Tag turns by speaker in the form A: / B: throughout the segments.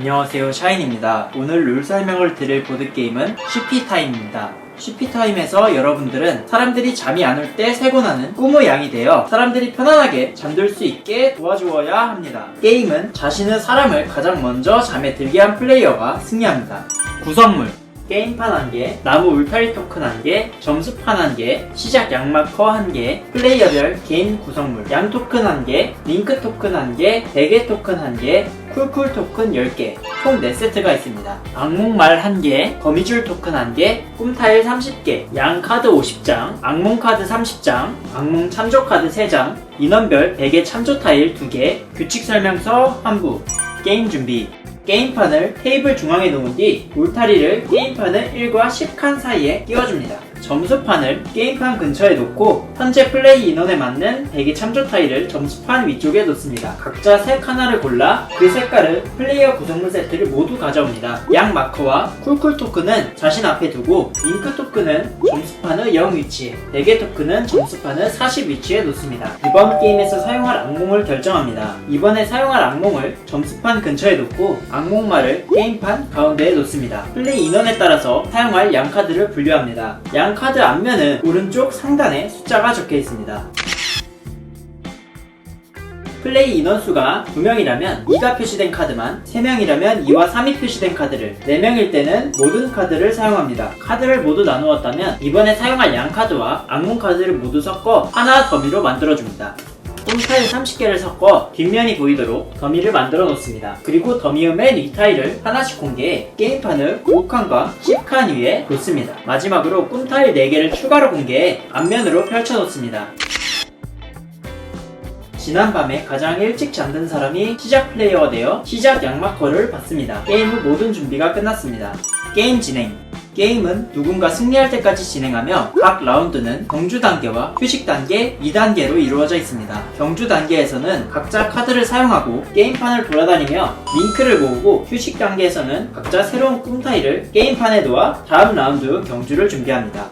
A: 안녕하세요, 샤인입니다. 오늘 룰 설명을 드릴 보드게임은 쉬피타임입니다. 쉬피타임에서 여러분들은 사람들이 잠이 안 올 때 세곤 하는 꿈의 양이 되어 사람들이 편안하게 잠들 수 있게 도와주어야 합니다. 게임은 자신의 사람을 가장 먼저 잠에 들게 한 플레이어가 승리합니다. 구성물 게임판 1개, 나무 울타리 토큰 1개, 점수판 1개, 시작 양마커 1개, 플레이어별 개인 구성물 양 토큰 1개, 링크 토큰 1개, 베개 토큰 1개, 쿨쿨 토큰 10개, 총 4세트가 있습니다. 악몽말 1개, 거미줄 토큰 1개, 꿈타일 30개, 양 카드 50장, 악몽 카드 30장, 악몽 참조 카드 3장, 인원별 베개 참조 타일 2개, 규칙 설명서 1부. 게임 준비 게임판을 테이블 중앙에 놓은 뒤 울타리를 게임판을 1과 10칸 사이에 끼워줍니다. 점수판을 게임판 근처에 놓고 현재 플레이 인원에 맞는 베개 참조 타일을 점수판 위쪽에 놓습니다. 각자 색 하나를 골라 그 색깔을 플레이어 구성물 세트를 모두 가져옵니다. 양 마커와 쿨쿨 토큰은 자신 앞에 두고 링크 토큰은 점수판의 0 위치에, 베개 토큰은 점수판의 40 위치에 놓습니다. 이번 게임에서 사용할 악몽을 결정합니다. 이번에 사용할 악몽을 점수판 근처에 놓고 악몽말을 게임판 가운데에 놓습니다. 플레이 인원에 따라서 사용할 양 카드를 분류합니다. 양 카드 앞면은 오른쪽 상단에 숫자가 적혀 있습니다. 플레이 인원수가 2명이라면 2가 표시된 카드만, 3명이라면 2와 3이 표시된 카드를, 4명일 때는 모든 카드를 사용합니다. 카드를 모두 나누었다면 이번에 사용할 양 카드와 악몽 카드를 모두 섞어 하나 더미로 만들어줍니다. 꿈타일 30개를 섞어 뒷면이 보이도록 더미를 만들어 놓습니다. 그리고 더미의 맨 위 타일을 하나씩 공개해 게임판을 5칸과 10칸 위에 놓습니다. 마지막으로 꿈타일 4개를 추가로 공개해 앞면으로 펼쳐 놓습니다. 지난밤에 가장 일찍 잠든 사람이 시작 플레이어가 되어 시작 양마커를 받습니다. 게임의 모든 준비가 끝났습니다. 게임 진행 게임은 누군가 승리할 때까지 진행하며 각 라운드는 경주 단계와 휴식 단계 2단계로 이루어져 있습니다. 경주 단계에서는 각자 카드를 사용하고 게임판을 돌아다니며 링크를 모으고 휴식 단계에서는 각자 새로운 꿈타일을 게임판에 놓아 다음 라운드 경주를 준비합니다.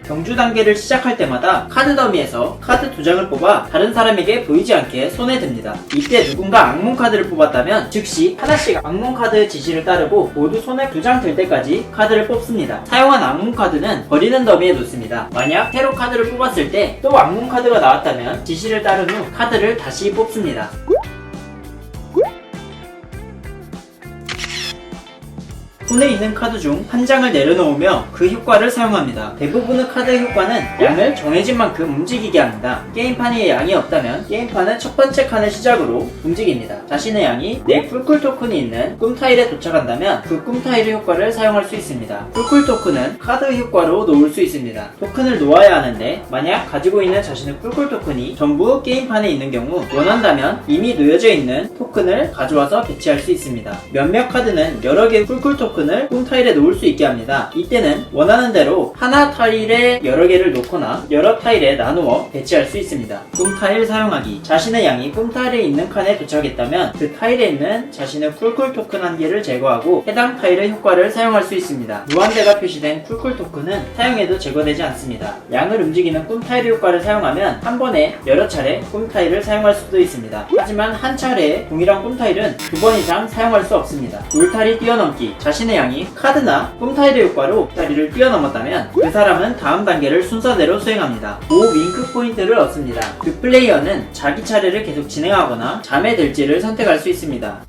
A: 경주 단계를 시작할 때마다 카드 더미에서 카드 2장을 뽑아 다른 사람에게 보이지 않게 손에 듭니다. 이때 누군가 악몽 카드를 뽑았다면 즉시 하나씩 악몽 카드의 지시를 따르고 모두 손에 2장 들 때까지 카드를 뽑습니다. 사용한 악몽 카드는 버리는 더미에 놓습니다. 만약 새로 카드를 뽑았을 때 또 악몽 카드가 나왔다면 지시를 따른 후 카드를 다시 뽑습니다. 손에 있는 카드 중 한 장을 내려놓으며 그 효과를 사용합니다. 대부분의 카드의 효과는 양을 정해진 만큼 움직이게 합니다. 게임판에 양이 없다면 게임판은 첫 번째 칸을 시작으로 움직입니다. 자신의 양이 4 쿨쿨 토큰이 있는 꿈타일에 도착한다면 그 꿈타일의 효과를 사용할 수 있습니다. 쿨쿨 토큰은 카드 효과로 놓을 수 있습니다. 토큰을 놓아야 하는데 만약 가지고 있는 자신의 쿨쿨 토큰이 전부 게임판에 있는 경우 원한다면 이미 놓여져 있는 토큰을 가져와서 배치할 수 있습니다. 몇몇 카드는 여러 개의 쿨쿨 토큰을 꿈타일에 놓을 수 있게 합니다. 이때는 원하는 대로 하나 타일에 여러 개를 놓거나 여러 타일에 나누어 배치할 수 있습니다. 꿈타일 사용하기 자신의 양이 꿈타일에 있는 칸에 도착했다면 그 타일에 있는 자신의 쿨쿨 토큰 1개를 제거하고 해당 타일의 효과를 사용할 수 있습니다. 무한대가 표시된 쿨쿨 토큰은 사용해도 제거되지 않습니다. 양을 움직이는 꿈타일의 효과를 사용하면 한 번에 여러 차례 꿈타일을 사용할 수도 있습니다. 하지만 한 차례에 동일한 꿈타일은 2번 이상 사용할 수 없습니다. 울타리 뛰어넘기 자신의 양이 카드나 꿈타일의 효과로 울타리를 뛰어넘었다면 그 사람은 다음 단계를 순서대로 수행합니다. 5 윙크 포인트를 얻습니다. 그 플레이어는 자기 차례를 계속 진행하거나 잠에 들지를 선택할 수 있습니다.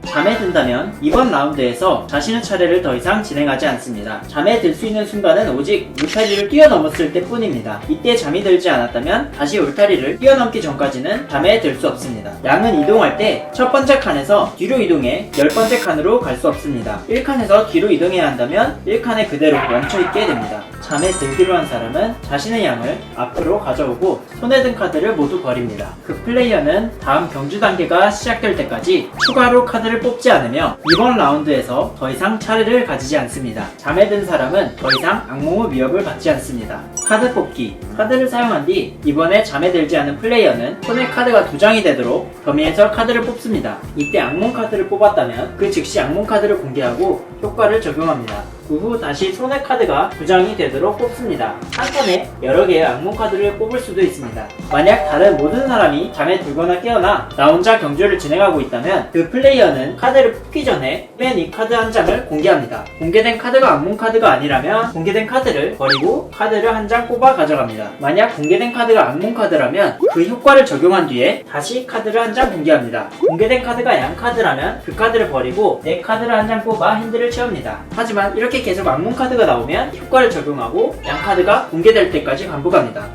A: 잠에 든다면 이번 라운드에서 자신의 차례를 더 이상 진행하지 않습니다. 잠에 들 수 있는 순간은 오직 울타리를 뛰어넘었을 때 뿐입니다. 이때 잠이 들지 않았다면 다시 울타리를 뛰어넘기 전까지는 잠에 들 수 없습니다. 양은 이동할 때 첫 번째 칸에서 뒤로 이동해 10번째 칸으로 갈 수 없습니다. 1칸에서 뒤로 이동해야 한다면 1칸에 그대로 멈춰있게 됩니다. 잠에 들기로 한 사람은 자신의 양을 앞으로 가져오고 손에 든 카드를 모두 버립니다. 그 플레이어는 다음 경주 단계가 시작될 때까지 추가로 카드를 뽑지 않으며 이번 라운드에서 더 이상 차례를 가지지 않습니다. 잠에 든 사람은 더 이상 악몽의 위협을 받지 않습니다. 카드 뽑기 카드를 사용한 뒤 이번에 잠에 들지 않은 플레이어는 손에 카드가 2장이 되도록 더미에서 카드를 뽑습니다. 이때 악몽 카드를 뽑았다면 그 즉시 악몽 카드를 공개하고 효과를 적용합니다. 그 후 다시 손해 카드가 2장이 되도록 뽑습니다. 한 턴에 여러 개의 악몽 카드를 뽑을 수도 있습니다. 만약 다른 모든 사람이 잠에 들거나 깨어나 나 혼자 경주를 진행하고 있다면 그 플레이어는 카드를 뽑기 전에 맨 이 카드 한 장을 공개합니다. 공개된 카드가 악몽 카드가 아니라면 공개된 카드를 버리고 카드를 한 장 뽑아 가져갑니다. 만약 공개된 카드가 악몽 카드라면 그 효과를 적용한 뒤에 다시 카드를 한 장 공개합니다. 공개된 카드가 양 카드라면 그 카드를 버리고 내 카드를 한 장 뽑아 핸들을 채웁니다. 하지만 이렇게 계속 악몽 카드가 나오면 효과를 적용하고 양 카드가 공개될 때까지 반복합니다.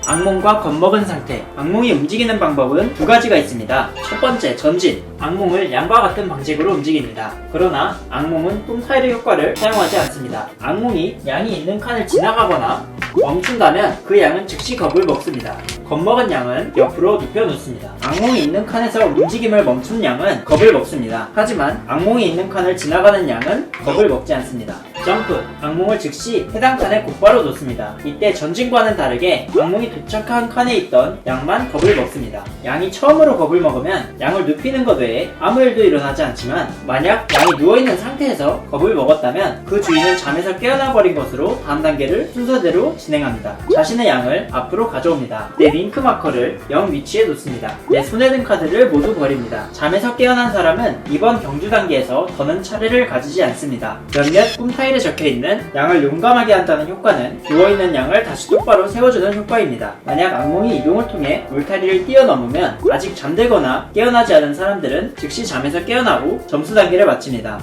A: 악몽과 겁먹은 상태. 악몽이 움직이는 방법은 두 가지가 있습니다. 첫 번째, 전진. 악몽을 양과 같은 방식으로 움직입니다. 그러나 악몽은 꿈 타일의 효과를 사용하지 않습니다. 악몽이 양이 있는 칸을 지나가거나 멈춘다면 그 양은 즉시 겁을 먹습니다. 겁먹은 양은 옆으로 눕혀놓습니다. 악몽이 있는 칸에서 움직임을 멈춘 양은 겁을 먹습니다. 하지만 악몽이 있는 칸을 지나가는 양은 겁을 먹지 않습니다. 점프. 악몽을 즉시 해당 칸에 곧바로 놓습니다. 이때 전진과는 다르게 악몽이 도착한 칸에 있던 양만 겁을 먹습니다. 양이 처음으로 겁을 먹으면 양을 눕히는 것 외에 아무 일도 일어나지 않지만 만약 양이 누워있는 상태에서 겁을 먹었다면 그 주인은 잠에서 깨어나 버린 것으로 다음 단계를 순서대로 진행합니다. 자신의 양을 앞으로 가져옵니다. 내 윙크 마커를 0 위치에 놓습니다. 내 손에 든 카드를 모두 버립니다. 잠에서 깨어난 사람은 이번 경주 단계에서 더는 차례를 가지지 않습니다. 몇몇 꿈 타일에 적혀있는 양을 용감하게 한다는 효과는 누워있는 양을 다시 똑바로 세워주는 효과입니다. 만약 악몽이 이동을 통해 울타리를 뛰어넘으면 아직 잠들거나 깨어나지 않은 사람들은 즉시 잠에서 깨어나고 점수 단계를 마칩니다.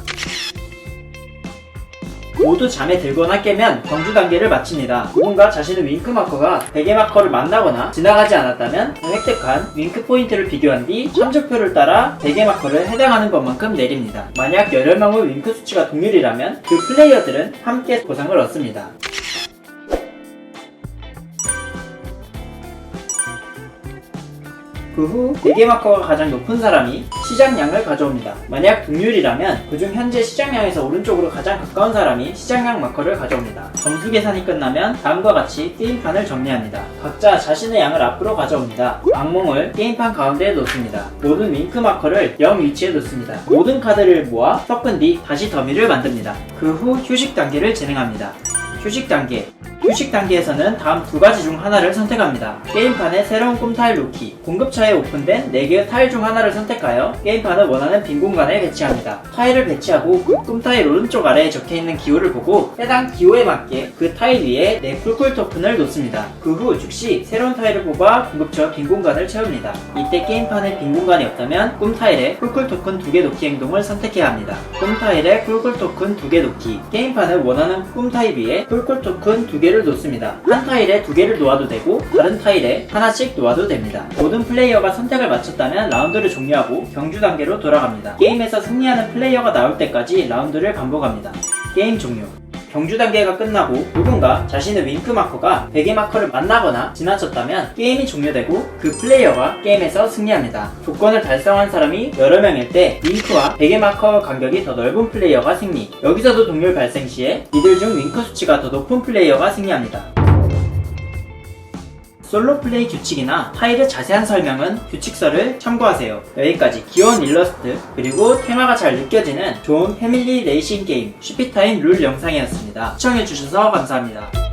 A: 모두 잠에 들거나 깨면 경주 단계를 마칩니다. 누군가 자신의 윙크 마커가 베개 마커를 만나거나 지나가지 않았다면 획득한 윙크 포인트를 비교한 뒤 참조표를 따라 베개 마커를 해당하는 것만큼 내립니다. 만약 여러 명의 윙크 수치가 동일이라면 그 플레이어들은 함께 보상을 얻습니다. 그 후 4개 마커가 가장 높은 사람이 시장량을 가져옵니다. 만약 동률이라면 그중 현재 시장량에서 오른쪽으로 가장 가까운 사람이 시장량 마커를 가져옵니다. 점수 계산이 끝나면 다음과 같이 게임판을 정리합니다. 각자 자신의 양을 앞으로 가져옵니다. 악몽을 게임판 가운데에 놓습니다. 모든 윙크 마커를 0 위치에 놓습니다. 모든 카드를 모아 섞은 뒤 다시 더미를 만듭니다. 그 후 휴식 단계를 진행합니다. 휴식 단계. 휴식 단계에서는 다음 두 가지 중 하나를 선택합니다. 게임판에 새로운 꿈 타일 놓기. 공급차에 오픈된 4개의 타일 중 하나를 선택하여 게임판을 원하는 빈 공간에 배치합니다. 타일을 배치하고 그 꿈 타일 오른쪽 아래에 적혀있는 기호를 보고 해당 기호에 맞게 그 타일 위에 내 쿨쿨 토큰을 놓습니다. 그 후 즉시 새로운 타일을 뽑아 공급차와 빈 공간을 채웁니다. 이때 게임판에 빈 공간이 없다면 꿈 타일에 쿨쿨 토큰 2개 놓기 행동을 선택해야 합니다. 꿈 타일에 쿨쿨 토큰 2개 놓기. 게임판을 원하는 꿈 타일 위에 쿨쿨 토큰 2개를 놓습니다. 한 타일에 2개를 놓아도 되고 다른 타일에 하나씩 놓아도 됩니다. 모든 플레이어가 선택을 마쳤다면 라운드를 종료하고 경주 단계로 돌아갑니다. 게임에서 승리하는 플레이어가 나올 때까지 라운드를 반복합니다. 게임 종료. 경주 단계가 끝나고 누군가 자신의 윙크 마커가 베개 마커를 만나거나 지나쳤다면 게임이 종료되고 그 플레이어가 게임에서 승리합니다. 조건을 달성한 사람이 여러 명일 때 윙크와 베개 마커 간격이 더 넓은 플레이어가 승리. 여기서도 동률 발생 시에 이들 중 윙크 수치가 더 높은 플레이어가 승리합니다. 솔로 플레이 규칙이나 타일의 자세한 설명은 규칙서를 참고하세요. 여기까지 귀여운 일러스트 그리고 테마가 잘 느껴지는 좋은 패밀리 레이싱 게임 슈피타임 룰 영상이었습니다. 시청해주셔서 감사합니다.